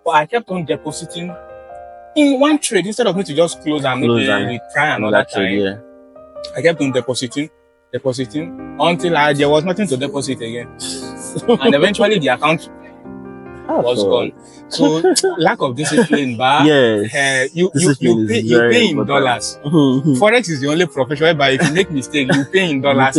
But I kept on depositing in one trade instead of me to just close and maybe try another time. Yeah. I kept on depositing until there was nothing to deposit again. And eventually the account was gone. So lack of discipline, but yes, you pay in dollars. Forex is the only profession whereby if you make mistake, you pay in dollars.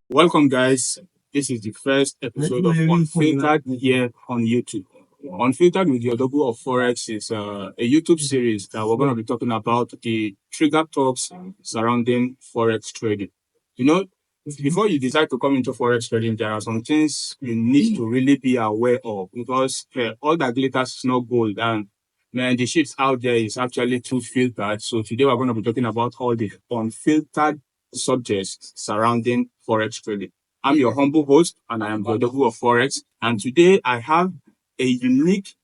Welcome, guys. This is the first episode of Unfiltered here on YouTube. Unfiltered with the Odogwu of Forex is a YouTube series that we're going to be talking about the trigger talks surrounding Forex trading. You know, before you decide to come into Forex trading, there are some things you need to really be aware of because all that glitters is not gold, and man, the shit out there is actually too filtered. So today we're going to be talking about all the unfiltered subjects surrounding Forex trading. I'm your humble host, and I am the Odogwu of Forex. And today I have a unique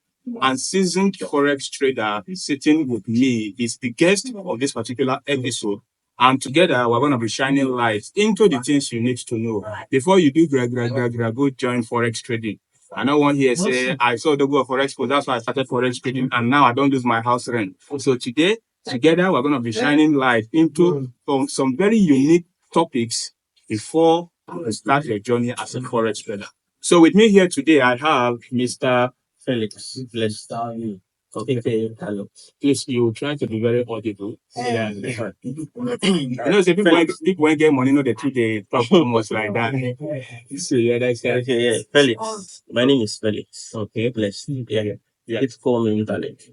and seasoned Forex trader sitting with me. He's the guest of this particular episode. And together, we're going to be shining light into the things you need to know before you do go join Forex trading. I know one here say, I saw Odogwu of Forex, so that's why I started Forex trading, and now I don't lose my house rent. So today, together, we're going to be shining light into some very unique topics before you start your journey as a Forex trader. So with me here today, I have Mr. Felix. Please, you try to be very audible. Yeah. You know, say people get money, know the truth, they talk almost like that. So yeah, that's it. Okay, yeah. Felix. My name is Felix. Okay. Blessed. Yeah. It's called me internet.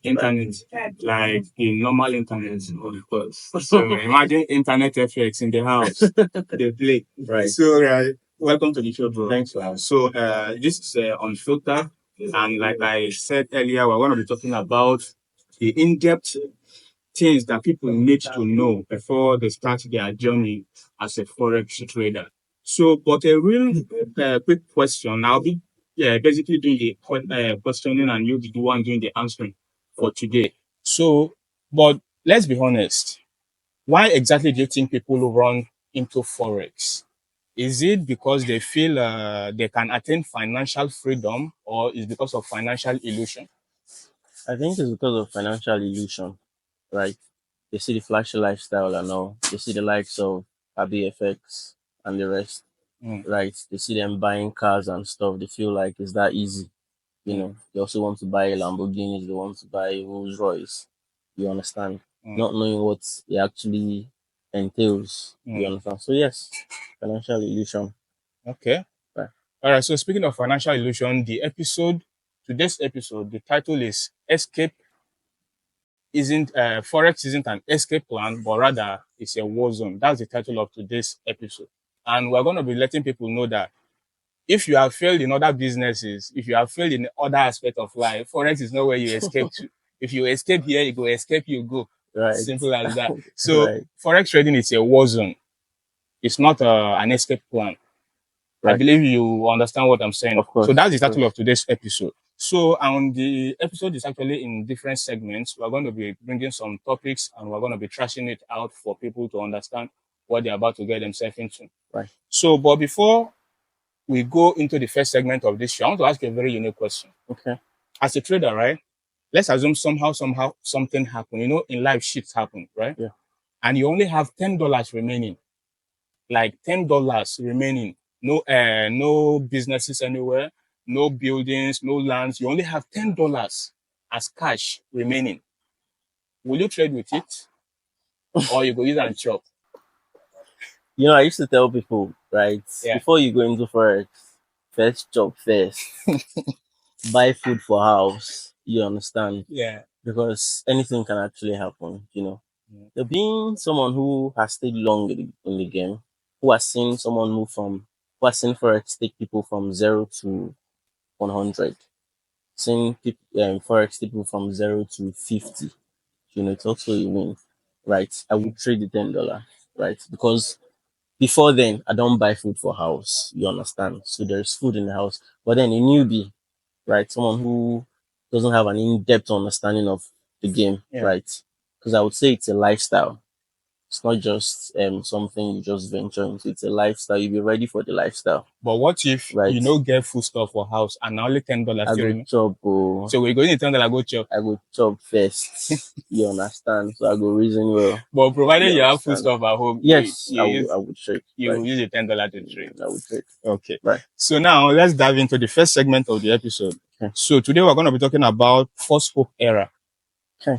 Internet, like the normal internet, of course. So imagine internet FX in the house. They play. Right. So welcome to the show, bro. Thanks, man. So this is Unfiltered, and like I said earlier, we're going to be talking about the in-depth things that people need to know before they start their journey as a Forex trader. So, but a real quick question. I'll be basically doing the questioning, and you'll be the one doing the answering for today. So, but let's be honest. Why exactly do you think people run into Forex? Is it because they feel they can attain financial freedom, or is it because of financial illusion? I think it's because of financial illusion, right? They see the flashy lifestyle and all. They see the likes of ABFX and the rest, right? They see them buying cars and stuff. They feel like it's that easy. You know, they also want to buy Lamborghinis. They want to buy Rolls Royce. You understand? Not knowing what it actually entails. You understand? So yes, financial illusion. Okay. Right. All right. So speaking of financial illusion, today's episode, the title is "Escape." Forex isn't an escape plan, but rather it's a war zone. That's the title of today's episode, and we're going to be letting people know that if you have failed in other businesses, if you have failed in other aspects of life, Forex is not where you escape to. If you escape here, you go. Escape, you go. Right. Simple as that. So Forex trading is a war zone. It's not an escape plan. Right. I believe you understand what I'm saying. Of course. So that's the title of today's episode. So the episode is actually in different segments. We're going to be bringing some topics and we're going to be trashing it out for people to understand what they're about to get themselves into. Right. So, but before we go into the first segment of this show, I want to ask you a very unique question. Okay. As a trader, right? Let's assume somehow something happened. You know, in life, shit happen, right? Yeah. And you only have $10 remaining. Like $10 remaining. No businesses anywhere, no buildings, no lands. You only have $10 as cash remaining. Will you trade with it, or you go use and chop? You know, I used to tell people, right? Yeah. Before you go into Forex, first job first. Buy food for house. You understand? Yeah. Because anything can actually happen. You know. Yeah. Being someone who has stayed long in the game, who has seen Forex take people from 0 to 100, seen Forex take people from 0 to 50. You know, it's also a win, right? I would trade the $10, right? Because before then, I don't buy food for house. You understand? So there's food in the house. But then a newbie, right? Someone who doesn't have an in-depth understanding of the game, right? because I would say it's a lifestyle. It's not just something you just venture into. It's a lifestyle. You be ready for the lifestyle, But what if right? you no get food stuff for house and na only $10 I still go remain? chop. Oh, So we're going to $10 go chop. I go chop first. You understand? So I go reason well. But provided You you have food understand? stuff at home, Yes, I use would trade. you Right. use the $10 to trade. I would trade. Okay. Right. So now let's dive into the first segment of the episode. Okay. So today we're going to be talking about false hope era. Okay.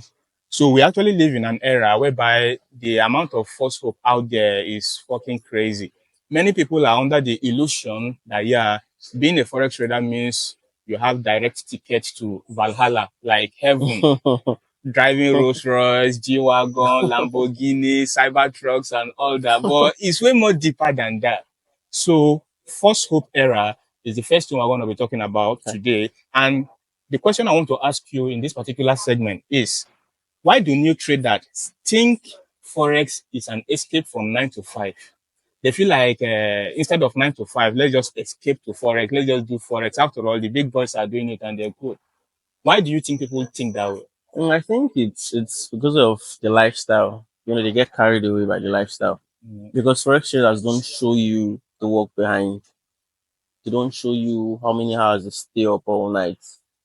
So we actually live in an era whereby the amount of false hope out there is fucking crazy. Many people are under the illusion that yeah, being a forex trader means you have direct ticket to Valhalla, like heaven, driving Rolls Royce, G Wagon, Lamborghini, cyber trucks, and all that. But it's way more deeper than that. So false hope era is the first thing we're going to be talking about today. And the question I want to ask you in this particular segment is, why do new traders think Forex is an escape from 9 to 5? They feel like instead of 9 to 5, let's just escape to Forex. Let's just do Forex. After all, the big boys are doing it and they're good. Why do you think people think that way? I think it's because of the lifestyle. They get carried away by the lifestyle. Because forex traders don't show you the work behind. They don't show you how many hours they stay up all night,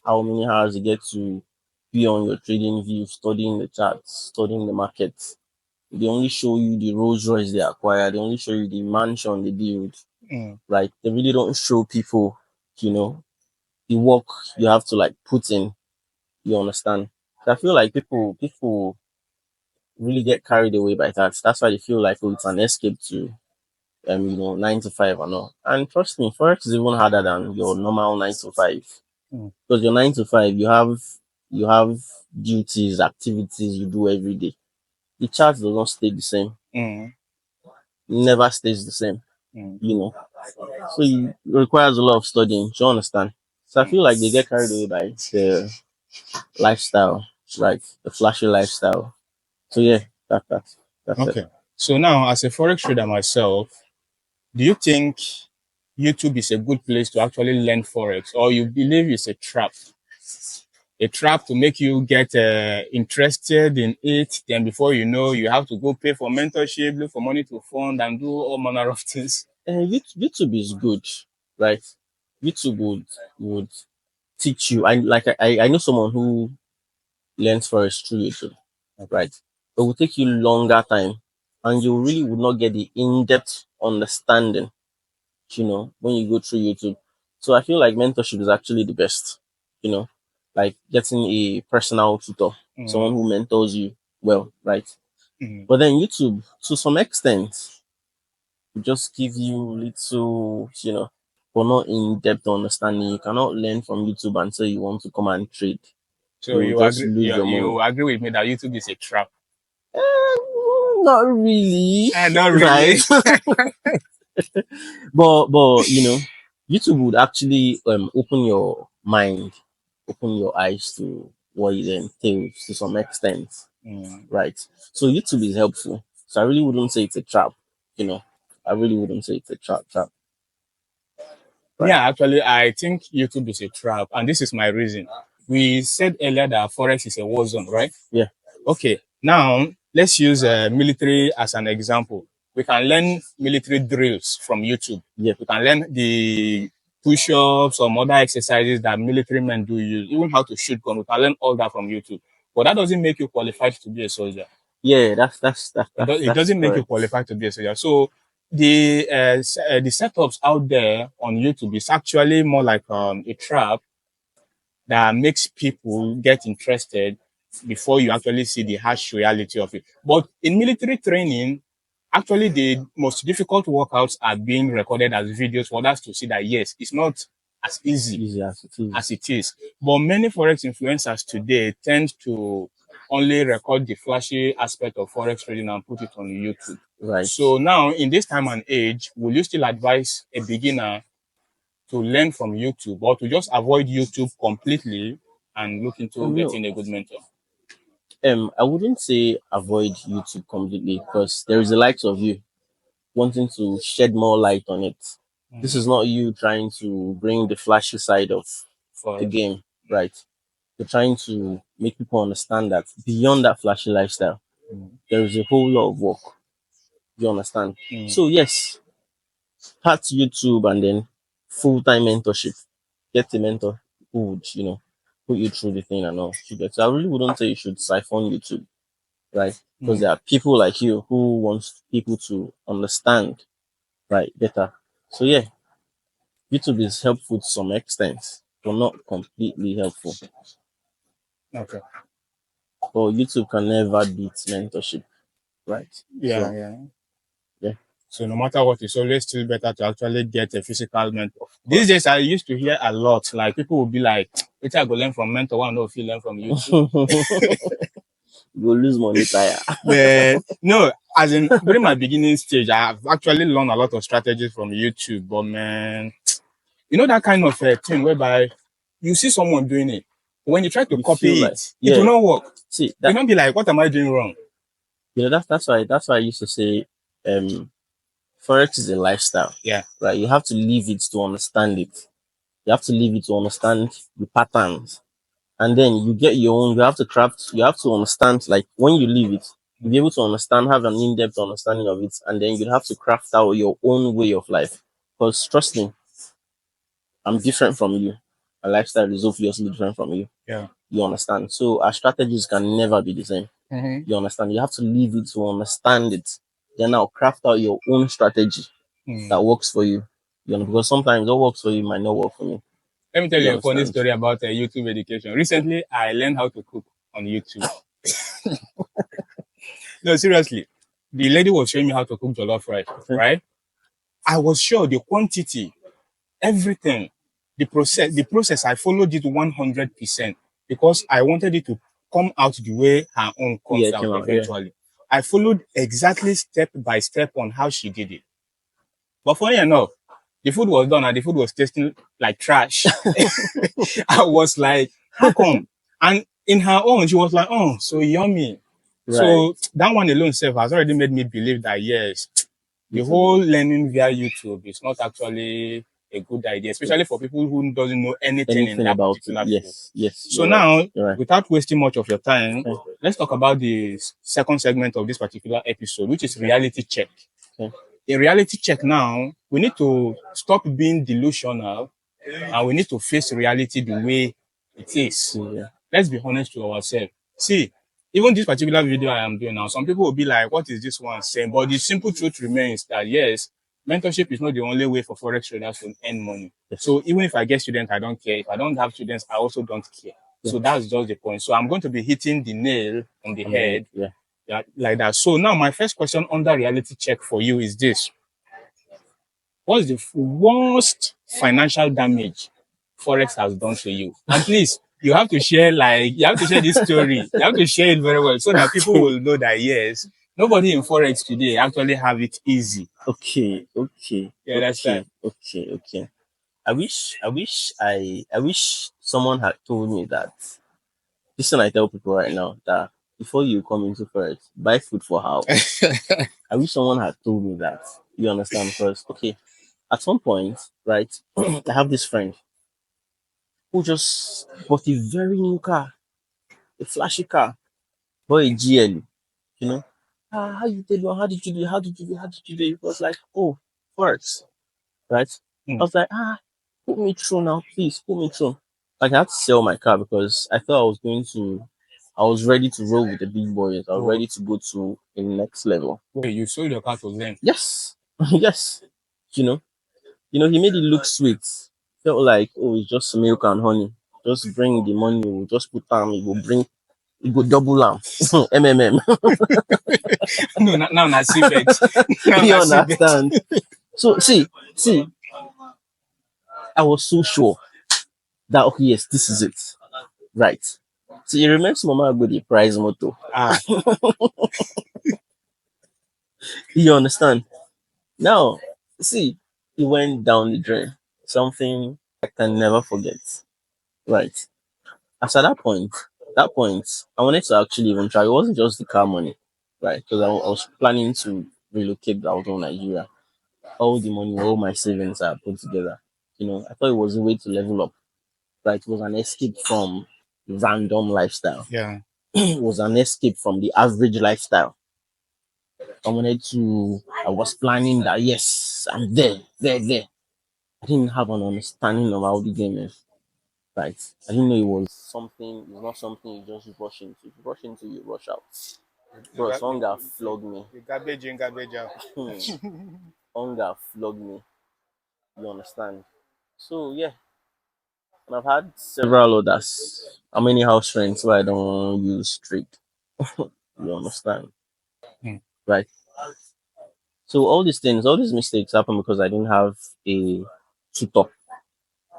how many hours you get to be on your trading view, studying the charts, studying the markets. They only show you the Rolls Royce they acquire. They only show you the mansion they build. Mm. Right? They really don't show people, the work you have to like put in. You understand? So I feel like people really get carried away by that. That's why they feel like, oh, it's an escape to 9 to 5 and all. And trust me, forex is even harder than your normal 9 to 5. Mm. Because your 9 to 5, you have duties, activities you do every day. The chart does not stay the same. Mm. Never stays the same. Mm. So it requires a lot of studying. Do you understand? So I feel like they get carried away by the lifestyle, right? The flashy lifestyle. So yeah, that's it. Okay. So now, as a forex trader myself, do you think YouTube is a good place to actually learn forex, or you believe it's a trap? A trap to make you get interested in it. Then before you know, you have to go pay for mentorship, look for money to fund, and do all manner of things. YouTube is good, right? YouTube would teach you. I know someone who learns forex through YouTube, right? It will take you longer time, and you really would not get the in-depth understanding, when you go through YouTube. So I feel like mentorship is actually the best, like getting a personal tutor, someone who mentors you well, right? But then YouTube, to some extent, will just give you little, but not in-depth understanding. You cannot learn from YouTube until you want to come and trade. So You will you just agree? lose your money. You agree with me that YouTube is a trap? Not really, Not right? really. but YouTube would actually open your mind, open your eyes to what it entails to some extent, right? So YouTube is helpful. So I really wouldn't say it's a trap, I really wouldn't say it's a trap. Right. Yeah, actually, I think YouTube is a trap, and this is my reason. We said earlier that Forex is a war zone, right? Yeah. Okay, now let's use military as an example. We can learn military drills from YouTube. Yeah. We can learn the push-ups or other exercises that military men do use, even how to shoot gun. We can learn all that from YouTube. But that doesn't make you qualified to be a soldier. Yeah, that's It doesn't make you correct. qualified to be a soldier. So the setups out there on YouTube is actually more like a trap that makes people get interested before you actually see the harsh reality of it. But in military training, actually the most difficult workouts are being recorded as videos for us to see that yes, it's not as easy Easy as it is. as it is. But many Forex influencers today tend to only record the flashy aspect of Forex trading and put it on YouTube. Right. So now in this time and age, will you still advise a beginner to learn from YouTube or to just avoid YouTube completely and look into No. getting a good mentor? I wouldn't say avoid YouTube completely because there is the likes of you wanting to shed more light on it. This is not you trying to bring the flashy side of the For game, right? We're trying to make people understand that beyond that flashy lifestyle, there is a whole lot of work. You understand? So yes, start YouTube and then full time mentorship. Get a mentor who would, put you through the thing and all. So I really wouldn't say you should siphon YouTube, right? Because there are people like you who wants people to understand, right, better. So yeah, YouTube is helpful to some extent, but not completely helpful. Okay. But YouTube can never beat mentorship, right? Yeah, So yeah. yeah, So no matter what, it's always still better to actually get a physical mentor. These days, I used to hear a lot. Like people would be like, "Which I go learn from mentor, one know if you learn from YouTube." you go lose money tire. But no, as in during my beginning stage, I have actually learned a lot of strategies from YouTube. But man, you know that kind of thing whereby you see someone doing it, when you try to You feel copy like, it, it will yeah. not work. See You that, don't be like, "What am I doing wrong?" that's why I used to say, forex is a lifestyle, Yeah. right? You have to live it to understand it. You have to live it to understand the patterns, and then you get your own. You have to craft. You have to understand, like when you live it, you'll be able to understand, have an in-depth understanding of it, and then you have to craft out your own way of life. Because trust me, I'm different from you. My lifestyle is obviously different from you. Yeah. You understand? So our strategies can never be the same. You understand? You have to live it to understand it. Then now craft out your own strategy that works for you. You know, because sometimes what works for you might not work for me. Let me tell You you a funny understand? story about YouTube education. Recently, I learned how to cook on YouTube. No, seriously. The lady was showing me how to cook jollof rice, Okay. right? I was sure the quantity, everything, the process, I followed it 100% because I wanted it to come out the way her own Yeah, comes it out came out. Yeah. eventually. I followed exactly step by step on how she did it. But funny enough, the food was done and the food was tasting like trash. I was like, how come? And in her own, she was like, oh, so yummy. Right. So that one alone self has already made me believe that yes, the YouTube whole is learning via YouTube is not actually a good idea, especially for people who doesn't know anything in anything that about it. particular field. Yes. Yes. So You're right. now, You're right. without wasting much of your time, Okay. let's talk about the second segment of this particular episode, which is reality check. Okay. A reality check now, we need to stop being delusional and we need to face reality the way it is. Yeah. Let's be honest to ourselves. See, even this particular video I am doing now, some people will be like, what is this one saying? But the simple truth remains that yes, mentorship is not the only way for Forex traders to earn money. Yes. So even if I get students, I don't care. If I don't have students, I also don't care. Yeah. So that's just the point. So I'm going to be hitting the nail on the head, Yeah. like that. So now my first question under reality check for you is this. What's the worst financial damage Forex has done to you? And please, you have to share this story. You have to share it very well so that people Okay. will know that yes, nobody in Forex today actually have it easy. Okay. Okay. You Okay. understand? Okay. Okay. I wish someone had told me that. This thing I tell people right now that before you come into Forex, buy food for house. I wish someone had told me that. You understand? Because okay, at some point, right, I have this friend who just bought a very new car, a flashy car, bought a GL. You know, how you did? How did you do? How did you do? How did you do? It was like, oh, Forex, right? I Hmm. was like, put me through now, please, put me through. Like I had to sell my car because I thought I was ready to roll with the big boys. I was So ready to go to the next level. wait, you sold your car to them. Yes, yes. You know, he made it look sweet. Felt like, oh, it's just milk and honey. Just bring the money. We'll just put them. It will double them. MMM. No, now na CBET. Now You na CBET. understand? So see, I was so sure that okay, yes, this is it. Right. So you remember Mama Agbo the prize motto. Ah, You understand? Now, see, it went down the drain. Something I can never forget. Right. As at that point, I wanted to actually even try. It wasn't just the car money, right? Because I was planning to relocate out of Nigeria. All the money, all my savings are put together. I thought it was a way to level up. Right. It was an escape from random lifestyle. Yeah. It was an escape from the average lifestyle. I was planning that, yes, I'm there. I didn't have an understanding of how the game is. Right. I didn't know it was something, it's not something you just rush into. If you rush into, you rush out. Bro, hunger flogged me. The garbage in, garbage out. Hunger flogged me. You understand? So, yeah. And I've had several others. How many house friends where I don't use trade? You understand? Hmm. Right. So all these things, all these mistakes happen because I didn't have a tutor.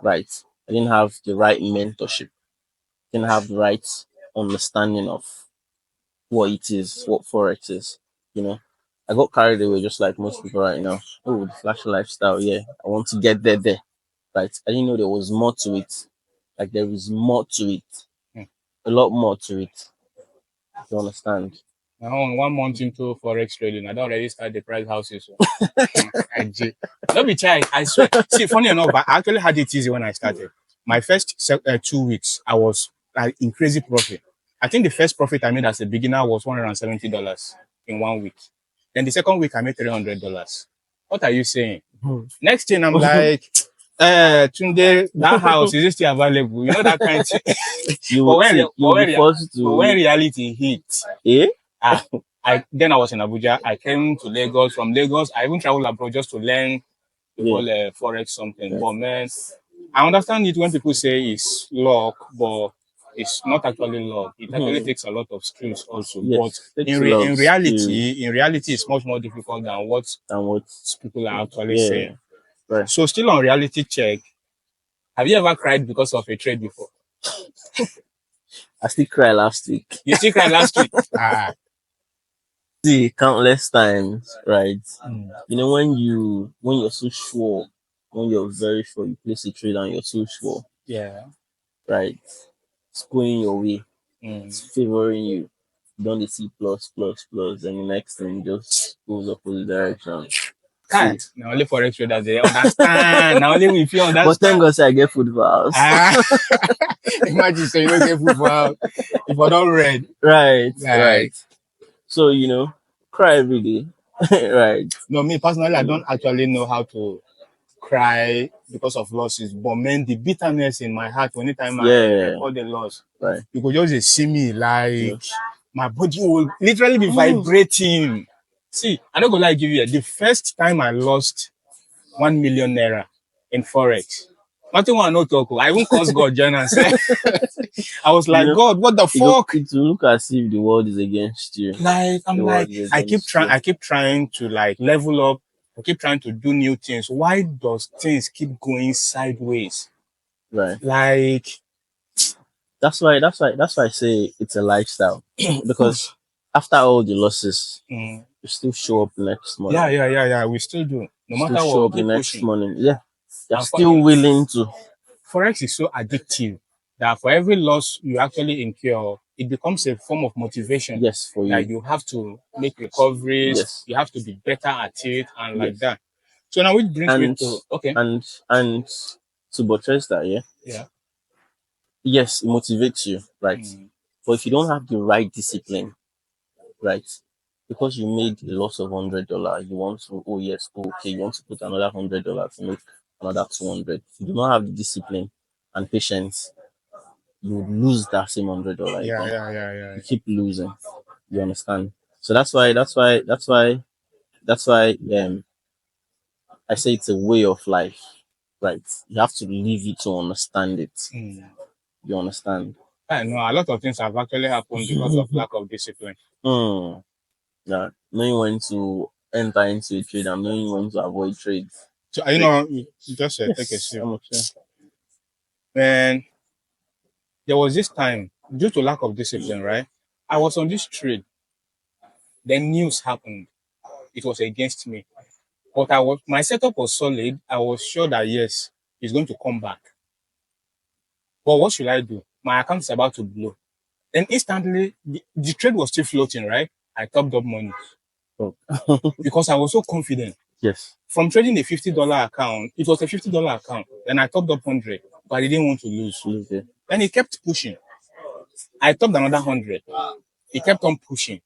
Right. I didn't have the right mentorship. Didn't have the right understanding of what it is, what Forex is. You know, I got carried away just like most people right now. Oh, the flashy lifestyle, yeah. I want to get there. Right. I didn't know there was more to it. Like there is more to it. Hmm. A lot more to it. You understand? Now, 1 month into Forex trading, I don't already start the price houses. Don't be shy. I swear. See, funny enough, but I actually had it easy when I started. My first 2 weeks, I was like in crazy profit. I think the first profit I made as a beginner was $170 in 1 week. Then the second week, I made $300. What are you saying? Next thing, I'm like, Tunde, that house is it still available? You know that kind of thing. You see, you'll be forced But when to reality hit, eh? I was in Abuja. I came to Lagos. From Lagos, I even traveled abroad just to learn the Yeah. whole Forex something. Yeah. But man, I understand it when people say it's luck, but it's not actually luck. It actually takes a lot of skills also. Yes, But takes a lot of skill in reality, it's much more difficult than what than what people are actually yeah. saying. Right. So still on reality check, have you ever cried because of a trade before? I still cried last week. You still cried last week? See, countless times, right? You know when you're so sure, when you're very sure, you place a trade and you're so sure, Yeah. right? It's going your way, it's Mm. favoring you. You don't see plus, and the next thing just goes opposite direction. See, Now only Forex traders they understand. Now only we feel but understand. thank God say I get food for house. Imagine saying you don't get food for house. If I don't read. Right. So cry every day. Right. No, me personally, I don't actually know how to cry because of losses. But man, the bitterness in my heart anytime I record the loss, Right. you could just see me like my body will literally be vibrating. See, I don't go lie give you the first time I lost 1 million naira in Forex. Nothing want no talk. I even cause God join and say, I was like, God, what the fuck? It will look as if the world is against you. Like I'm like, I keep trying to like level up. I keep trying to do new things. Why does things keep going sideways? Right. Like that's why I say it's a lifestyle. Because after all the losses, you still show up the next morning. Yeah. We still do. No matter what, show up the next morning. Yeah. You're still willing to. Forex is so addictive that for every loss you actually incur, it becomes a form of motivation. Yes, for you. That you have to make recoveries. Yes. You have to be better at it and like that. So now which brings me to and to buttress that, yeah. Yes, it motivates you, right? But if you don't have the right discipline, right? Because you made a loss of $100, you want to you want to put another $100 to make another 200. If you do not have the discipline and patience, you would lose that same $100 again. Yeah. You keep losing. You understand? So that's why I say it's a way of life, right? You have to live it to understand it. You understand? I know a lot of things have actually happened because of lack of discipline. Yeah, knowing when to enter into a trade and knowing when to avoid trades. So you just take a sip. Man, there was this time due to lack of discipline, right? I was on this trade. Then news happened. It was against me. But my setup was solid. I was sure that yes, he's going to come back. But what should I do? My account is about to blow. Then instantly, the trade was still floating, right? I topped up money. Because I was so confident. Yes. From trading a $50 account, it was a $50 account. Then I topped up 100, but I didn't want to lose. Okay. Then he kept pushing. I topped another 100. It kept on pushing.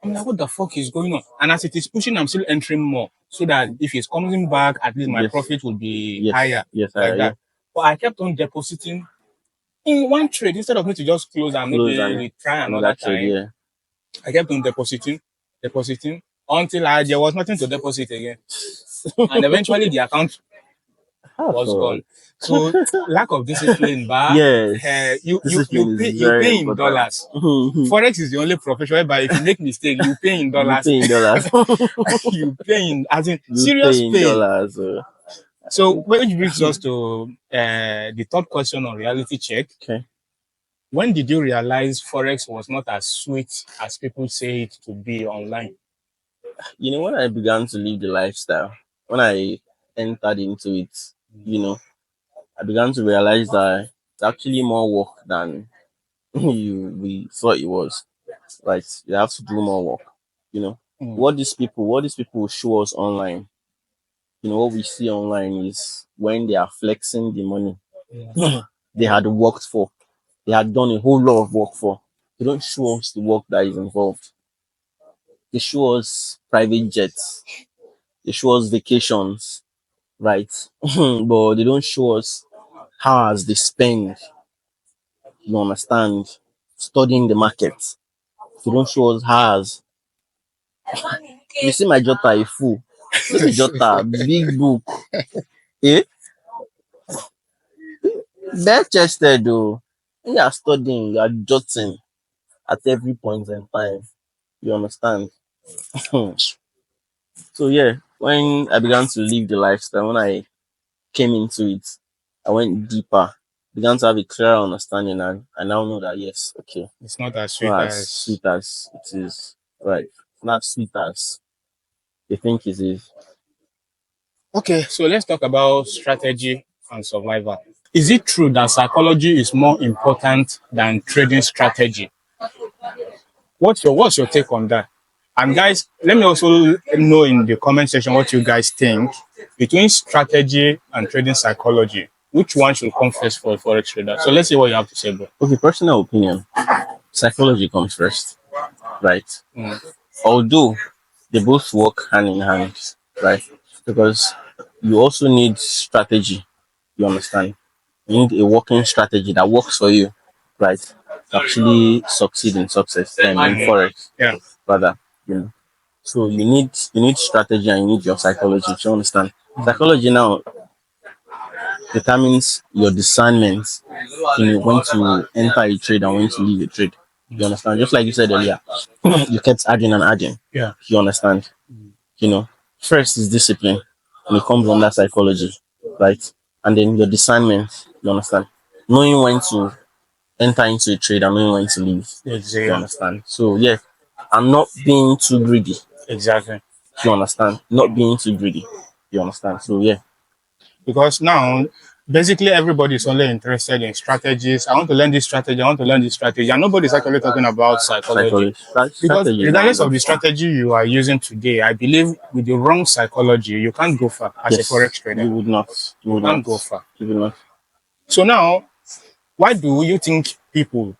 I'm like, what the fuck is going on? And as it is pushing, I'm still entering more so that if it's coming back, at least my Yes. profit will be Yes. higher. Yes. Like Yeah. that. But I kept on depositing in one trade instead of me to just close and Close maybe and we try another another trade. time. Yeah. I kept on depositing until there was nothing to deposit again. And eventually the account How was God? gone. So lack of discipline, but Yes. you Discipline is you very pay in important. dollars. Forex is the only profession whereby if you make mistake, you pay in You dollars. pay in dollars. You pay in as in You serious pay in pay. dollars. So which brings us to the third question on reality check. Okay. When did you realize Forex was not as sweet as people say it to be online? You know, when I began to live the lifestyle, when I entered into it, you know, I began to realize that it's actually more work than we thought it was. Right? You have to do more work. You know, what these people show us online. You know, what we see online is when they are flexing the money they had worked for. They had done a whole lot of work for. They don't show us the work that is involved. They show us private jets. They show us vacations, right? But they don't show us hours they spend, you understand, studying the market. They don't show us hours. You see my jota a full. Look at jota, big book. Eh? Bare chested though. When you are studying, you are jotting at every point in time. You understand? So yeah, when I began to live the lifestyle, when I came into it, I went deeper, began to have a clearer understanding, and I now know that yes, okay, It's not as it's sweet not as as sweet as it is, right? It's not sweet as they think it is. okay. So let's talk about strategy and survival. Is it true that psychology is more important than trading strategy? What's your take on that? And guys, let me also know in the comment section what you guys think between strategy and trading psychology. Which one should come first for a forex trader? So let's see what you have to say, bro. Okay, personal opinion, psychology comes first, right? Although they both work hand in hand, right? Because you also need strategy. You understand? You need a working strategy that works for you, right? To actually succeed in success in forex, Yeah. rather. You know. So you need strategy and you need your psychology. Do you understand? Psychology now determines your discernment in when to enter a trade and when to leave a trade. You understand? Just like you said earlier, you kept adding and adding. Yeah. You understand? You know, first is discipline, and it comes under psychology, right? And then your discernment. You understand? Knowing when to enter into a trade and knowing when to leave. You understand? So yeah, I'm not being too greedy. Exactly. You understand? Not being too greedy. You understand? So yeah. Because now basically everybody is only interested in strategies. I want to learn this strategy, I want to learn this strategy, and nobody's actually talking about psychology. Because Strategy. regardless of the strategy you are using today, I believe with the wrong psychology, you can't go far as a forex trader. You would not. You would Can't not go far. You would not. So now, why do you think people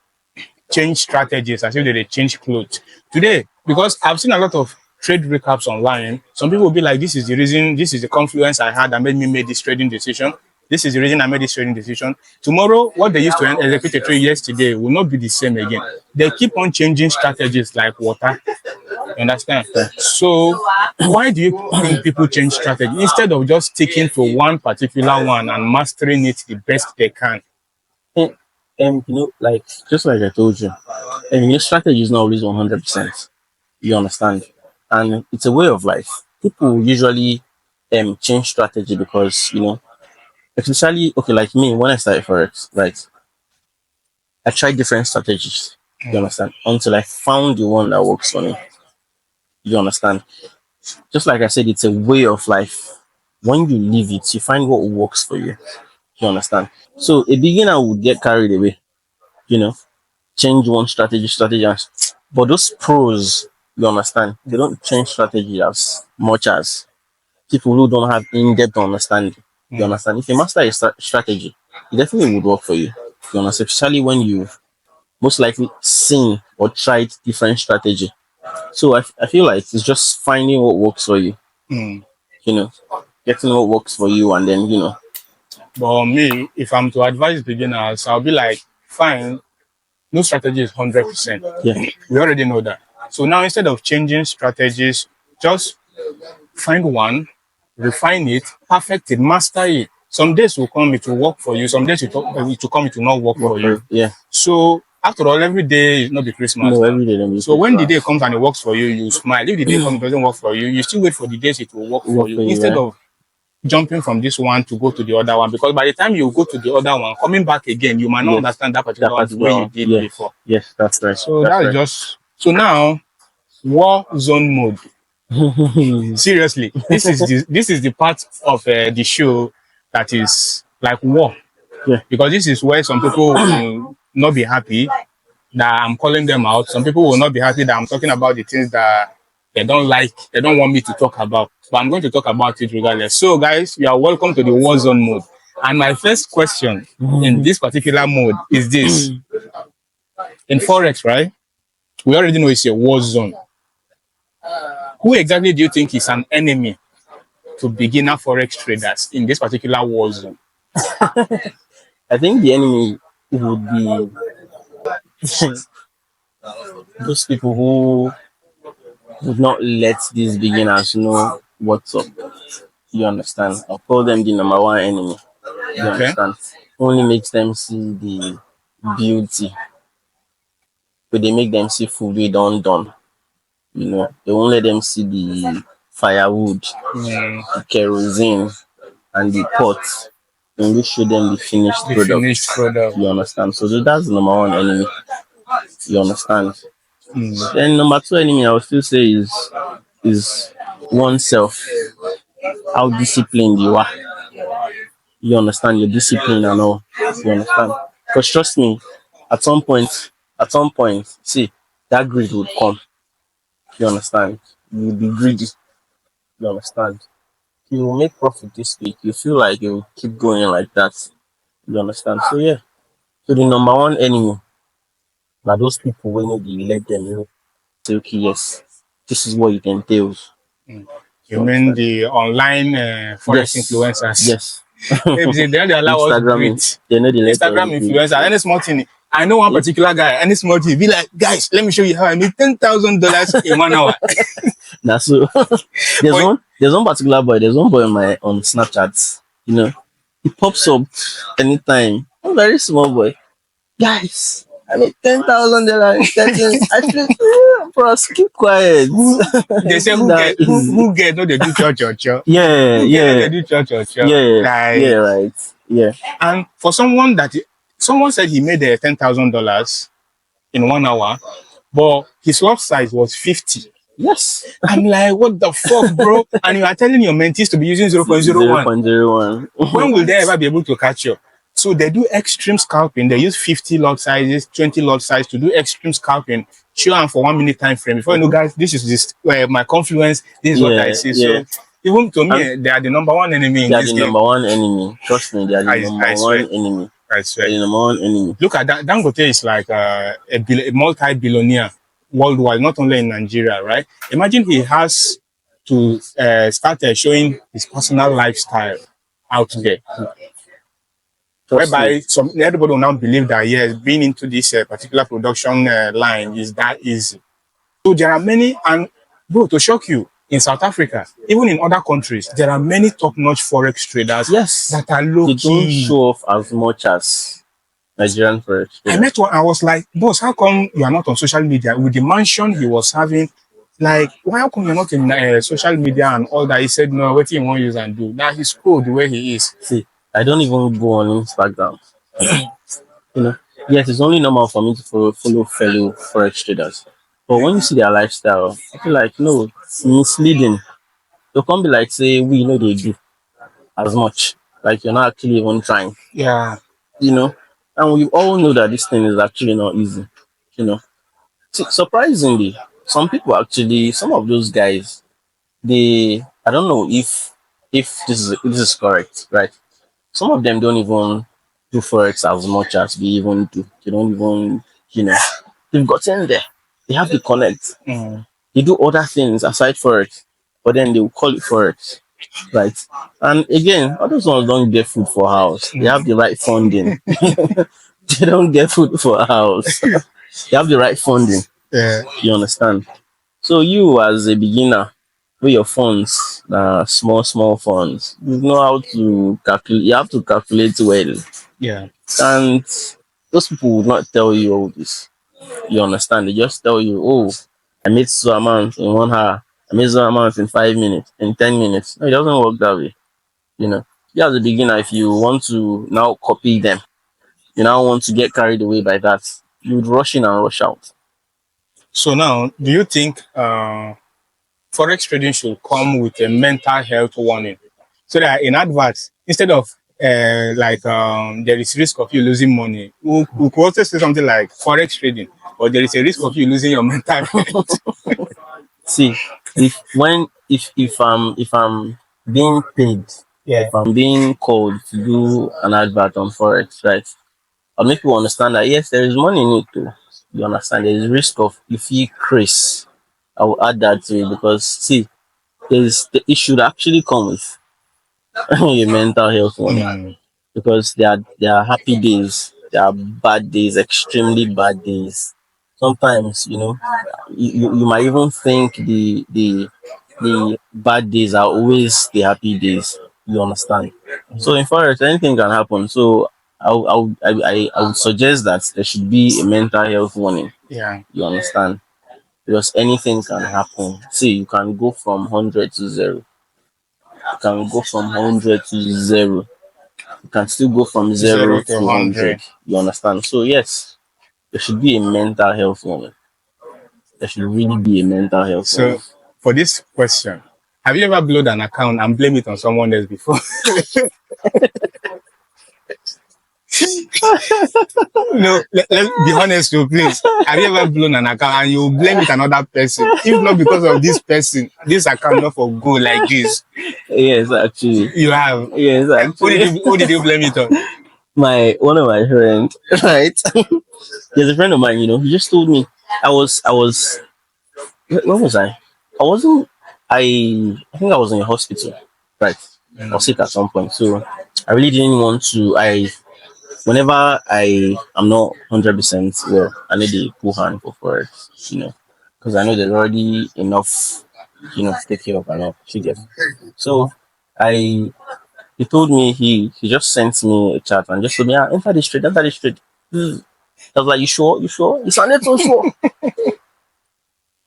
change strategies as if they change clothes today? Because I've seen a lot of trade recaps online. Some people will be like, this is the reason, this is the confluence I had that made me make this trading decision. This is the reason I made this trading decision. Tomorrow, what they used to execute a trade yesterday will not be the same again. They keep on changing strategies like water. You understand? So why do you think people change strategy instead of just sticking to one particular one and mastering it the best they can? Like just like I told you, your strategy is not always 100%. You understand, and it's a way of life. People usually change strategy because especially okay, like me when I started forex, right? I tried different strategies. You understand, until I found the one that works for me. You understand, just like I said, it's a way of life. When you live it, you find what works for you. You understand. So a beginner would get carried away. You know, change one strategy, but those pros, you understand, they don't change strategy as much as people who don't have in-depth understanding. You understand? If you master a strategy, it definitely would work for you. You understand? Especially when you most likely seen or tried different strategy. So I feel like it's just finding what works for you, Mm. you know, getting what works for you, and then But me, if I'm to advise beginners, I'll be like, fine, no strategy is 100%. yeah, We already know that. So now instead of changing strategies, just find one, refine it, perfect it, master it. Some days will come, it will work for you. Some days it will come, it will not work work for for you. it. Yeah, So after all, every day is not be Christmas no, now. every day don't be So when the day Christmas. comes and it works for you, you smile. If the day comes it doesn't work for you, you still wait for the days it will work for Work you for you, instead right? of jumping from this one to go to the other one. Because by the time you go to the other one, coming back again, you might not Yes, understand that that particular one the way particular you one. did Yes, before. yes, that's right. So That's that's right. just so now war zone mode. Seriously, this is the part of the show that is like war, Yeah, because this is where some people will not be happy that I'm calling them out. Some people will not be happy that I'm talking about the things that they don't like, they don't want me to talk about. But I'm going to talk about it regardless. So, guys, you are welcome to the war zone mode. And my first question in this particular mode is this: in Forex, right? We already know it's a war zone. Who exactly do you think is an enemy to beginner Forex traders in this particular war zone? I think the enemy would be those people who would not let these beginners know what's up. You understand? I'll call them the number one enemy. You Okay. understand? Only makes them see the beauty, but they make them see food we don't done. They won't let them see the firewood, Mm, the kerosene, and the pots. They only show them the finished the product. finished product. You understand? So that's the number one enemy. You understand? Mm. Then number two enemy I would still say is oneself. How disciplined you are. You understand your discipline and all. You understand? Because trust me, at some point, see, that greed would come. You understand? You'll be greedy. You understand? You will make profit this week. You feel like you will keep going like that. You understand? So yeah. So the number one enemy are those people when you let them know. Say, okay, yes, this is what it entails. Mm. You You mean understand? the online Forex Yes. influencers? Yes. Maybe they don't allow us Instagram, greet. they know they let us Instagram greet. influencer, any small thing. I know one Yeah. particular guy, any small thing, be like, guys, let me show you how I made $10,000 in 1 hour. That's so. there's But one. There's one particular boy. There's one boy on Snapchat. He pops up anytime. A very small boy. Guys, I made $10,000. I feel, bros, keep quiet. they say It's who that get easy. who get no they do church or church. Yeah, Who get no they yeah, do church or church. yeah, yeah, Like, right. Yeah. and for someone someone said he made $10,000 in 1 hour, but his lot size was 50. Yes. I'm like, what the fuck, bro? And you are telling your mentees to be using Zero 0.01. point zero 0.01. When will they ever be able to catch you? So they do extreme scalping. They use 50 lot sizes, 20 lot size to do extreme scalping. Show them for 1 minute time frame. Before you know, guys, this is this my confluence. This is what I Yeah, see. yeah. So even to And me, they are the number one enemy in they are this the game. number one enemy. Trust me, they are the I number swear. one enemy. I They're swear. the number one enemy. Look at that. Dangote is like a multi-billionaire worldwide, not only in Nigeria, right? Imagine he has to start showing his personal lifestyle out there, Trust me. whereby some everybody will now believe that yes, being into this particular production line is that easy. So there are many, and bro, to shock you, in South Africa, even in other countries, there are many top-notch forex traders Yes. that are low They don't key. show off as much as Nigerian Forex I traders. met one, I was like, boss, how come you are not on social media? With the mansion he was having, like, why how come you're not in social media and all that? He said, no, what he won't use and do. Now he's cool the way he is. See, I don't even go on Instagram. You know, yes, it's only normal for me to follow fellow Forex traders. But when you see their lifestyle, I feel like, no, it's misleading. They'll come be like, say, we know they do as much. Like, you're not actually even trying, Yeah. you know. And we all know that this thing is actually not easy, you know. Surprisingly, some of those guys, I don't know if this is correct, right? Some of them don't even do forex as much as we even do. They don't even You know, they've gotten there. They have the connect. Mm. They do other things aside Forex, but then they will call it Forex, right? And again, all those ones don't get food for house. They have the right funding. They don't get food for house. They have the right funding. Yeah. You understand? So you as a beginner, with your funds, small funds, you know how to calculate. You have to calculate well, Yeah. and those people will not tell you all this. You understand? They just tell you, oh, I made so amount in 1 hour. I made so amount in 5 minutes, in 10 minutes. No, it doesn't work that way. You know, you as a beginner, if you want to now copy them, you now want to get carried away by that, you would rush in and rush out. So now, do you think forex trading should come with a mental health warning, so that in adverts, instead of there is risk of you losing money, we could also say something like forex trading, or there is a risk of you losing your mental health. See, if I'm being paid, Yeah. if I'm being called to do an advert on Forex, right? I'll make people understand that yes, there is money in it too. You understand there is risk of if you Chris. I will add that to it because see, it should actually come with a mental health warning Mm. because there are happy days, there are bad days, extremely bad days. Sometimes, you might even think the bad days are always the happy days. You understand? So in Forex, anything can happen. So I would suggest that there should be a mental health warning. Yeah. You understand? Because anything can happen. See, you can go from 100 to 0. You can go from 100 to 0. You can still go from 0 Zero to to 100. 100. You understand? So yes, there should be a mental health warning. There should really be a mental health So warning. for this question, have you ever blown an account and blame it on someone else before? No, let's be honest, though, please. Have you ever blown an account and you blame it another person? If not because of this person, this account not for go like this. Yes, actually. You have. Yes, actually. Who did you blame it on? My one of my friends, right? There's a friend of mine, he just told me I was where was I? I wasn't I think I was in a hospital, right? I was sick at some point. So I really didn't want to whenever I am not 100% well, I need a cool hand for it, because I know there's already enough, to take care of and all. She gets. So I he told me he just sent me a chat and just told me, enter the street, enter the street. I was like, you sure? You sure? You sounded so sure.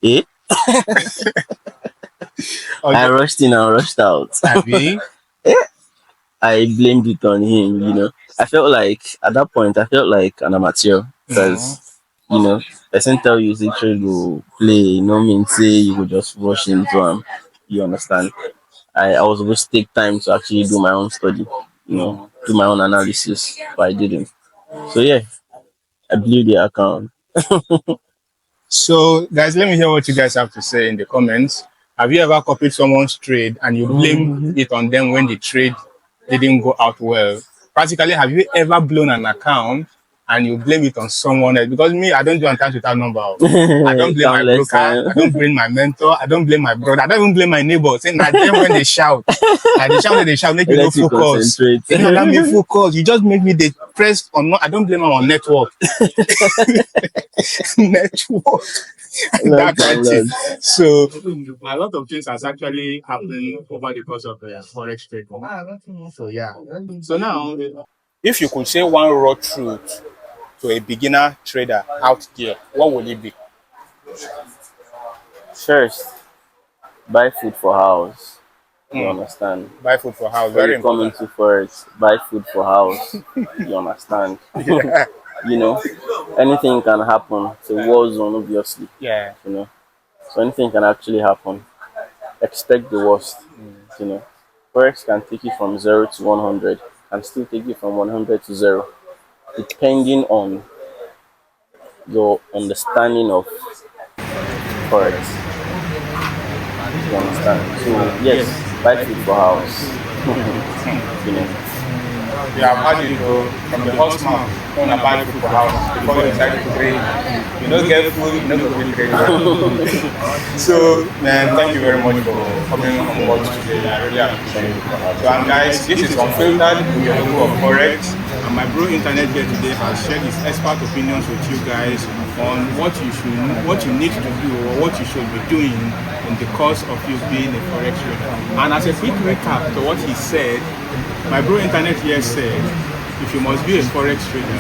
Eh? I rushed in and rushed out. Abi? I blamed it on him. I felt like at that point I felt like an amateur because person tell you say trade go play, mean say you go just rush into him. You understand? I was supposed to take time to actually do my own study, do my own analysis, but I didn't. So yeah, I blew the account. So, guys, let me hear what you guys have to say in the comments. Have you ever copied someone's trade and you blame it on them when the trade didn't go out well? Practically, have you ever blown an account and you blame it on someone else? Because me, I don't do account without number. I don't blame my Countless broker. times. I don't blame my mentor. I don't blame my brother. I don't even blame my neighbor. Saying that them when they shout, like they shout, make me no Let you focus. concentrate. They don't let me focus. You just make me they press on. I don't blame them on network. Network. That kind of thing. So a lot of things has actually happened over the course of the forex trade. So yeah. So now, if you could say one raw truth to a beginner trader out there, what would it be? First, buy food for house. You understand? Buy food for house. When Very you come important. into Forex, buy food for house. You understand? Yeah. Anything can happen. It's a war zone, obviously. Yeah. So anything can actually happen. Expect the worst. Forex can take you from 0 to 100 and still take you from 100 to 0, depending on your understanding of Forex. You understand? So yes, buy food for house. Yeah, I've had it though, from the horse mouth. wanna buy food for house before you decide to trade. You don't get food, you don't go fit trade well. So, man, thank you very much for coming on board today. I really appreciate it. So, and guys, this is Unfiltered with your logo of Forex. And my bro Internet here today has shared his expert opinions with you guys on what you need to do or what you should be doing in the course of you being a Forex trader. And as a quick recap to what he said, my bro Internet here said, if you must be a Forex trader,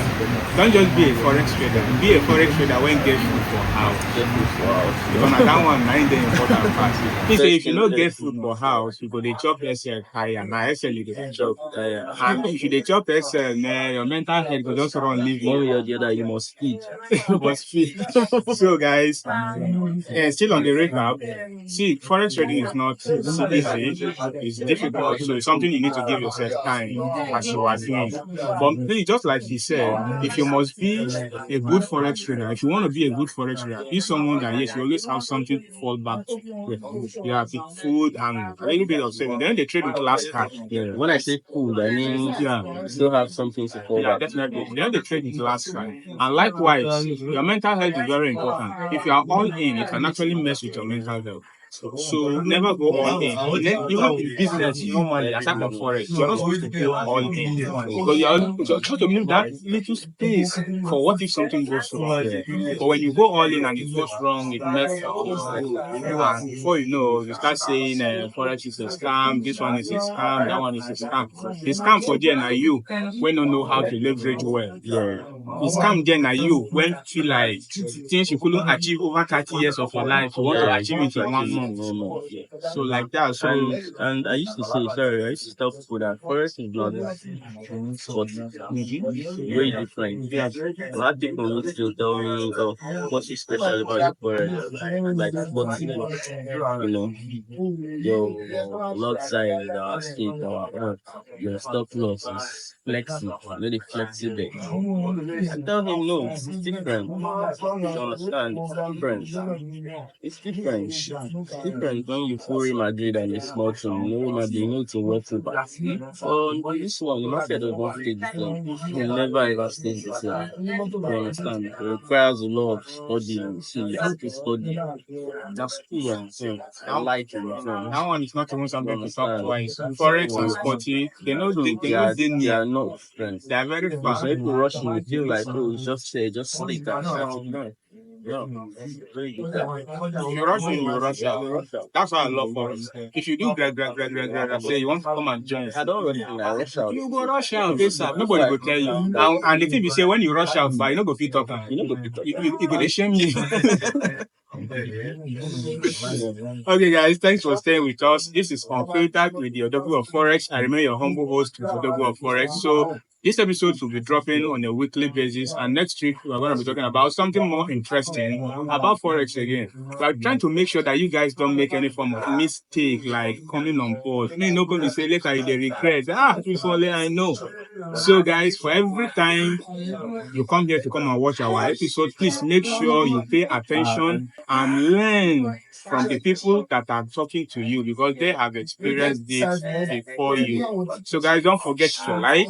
don't just be a Forex trader. Be a Forex trader when get food for house. Get food for house. Because na that one na the important part. He say if you no get food for house, you go dey chop SL higher. Na SL you dey chop. And if you dey chop SL, your mental health go just run leave One you. way or the other, you must feed. You must feed. So guys, still on the recap, see, Forex trading is not easy. It's difficult. So it's something you need to give yourself time as you are doing. But really, just like he said, if you must be a good Forex trader, if you want to be a good Forex trader, be someone that yes, you always have something to fall back to. You have food and a little bit of saving. Then they trade with last cash. Yeah. When I say food, I mean you still have something to fall back. Definitely. Then they trade with last cash. And likewise, your mental health is very important. If you are all in, it can actually mess with your mental health. So never go all in. Even in business, normally, aside from Forex, you're not supposed to go all in. Because you're trying to leave that little space for what if something goes wrong. But when you go all in and it goes wrong, it messes up. And before you know, you start saying Forex is a scam, this one is a scam, that one is a scam. The scam for there now you when don't know how to leverage well. The scam there now you when feel like things you couldn't achieve over 30 years of your life, you want to achieve it in 1 month. So like that. So and I used to say, sorry, I used to tell people that Forex is not sport. Very different. A lot of people used to tell me, oh, what's so special about Forex? Like sports, you know, your lot size, our stake, our earth, your stop loss is flexible, very flexible. I tell him, no, it's different. You understand? It's different. It's different. It's different when you full Real Madrid and a small team. You know, Real Madrid, you know, it's a world football. So this one, the market does not stay the same. It will never ever stay the same. You understand? It requires a lot of studying. See, you have to study. That's school and thing. I like it. that one is not even something to talk twice. Forex and sporty, they know They are not friends. They are very So fast. if you rush me, you feel like, oh, it's just say, just sleep and start it. No, very good. If you rush in, you rush out. That's why I love Forex. If you do say you want to come and join, I don't rush in, I rush out. you go rush out. Nobody will tell you. And the thing you say when you rush out, but you don't go fit talk. You know, go You go dey shame you. Okay, guys, thanks for staying with us. This is Unfiltered with the Odogwu of Forex. I remain your humble host, Odogwu of Forex. So this episode will be dropping on a weekly basis, and next week we're going to be talking about something more interesting about Forex again. We're trying to make sure that you guys don't make any form of mistake like coming on board. You're not going to say later you regret. This only I know. So, guys, for every time you come here to come and watch our episode, please make sure you pay attention and learn from the people that are talking to you because they have experienced this before you. So guys, don't forget to like,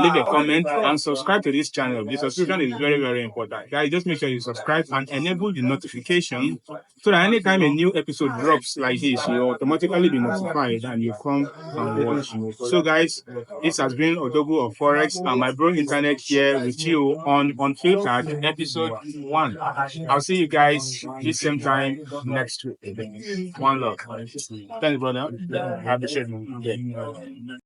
leave a comment, and subscribe to this channel. The subscription is very, very important. Guys, just make sure you subscribe and enable the notification so that anytime a new episode drops like this, you automatically be notified and you come and watch. So guys, this has been Odogwu of Forex and my bro Internet here with you on Unfiltered episode 1. I'll see you guys this same time next week. One love. Thanks, brother. I appreciate it.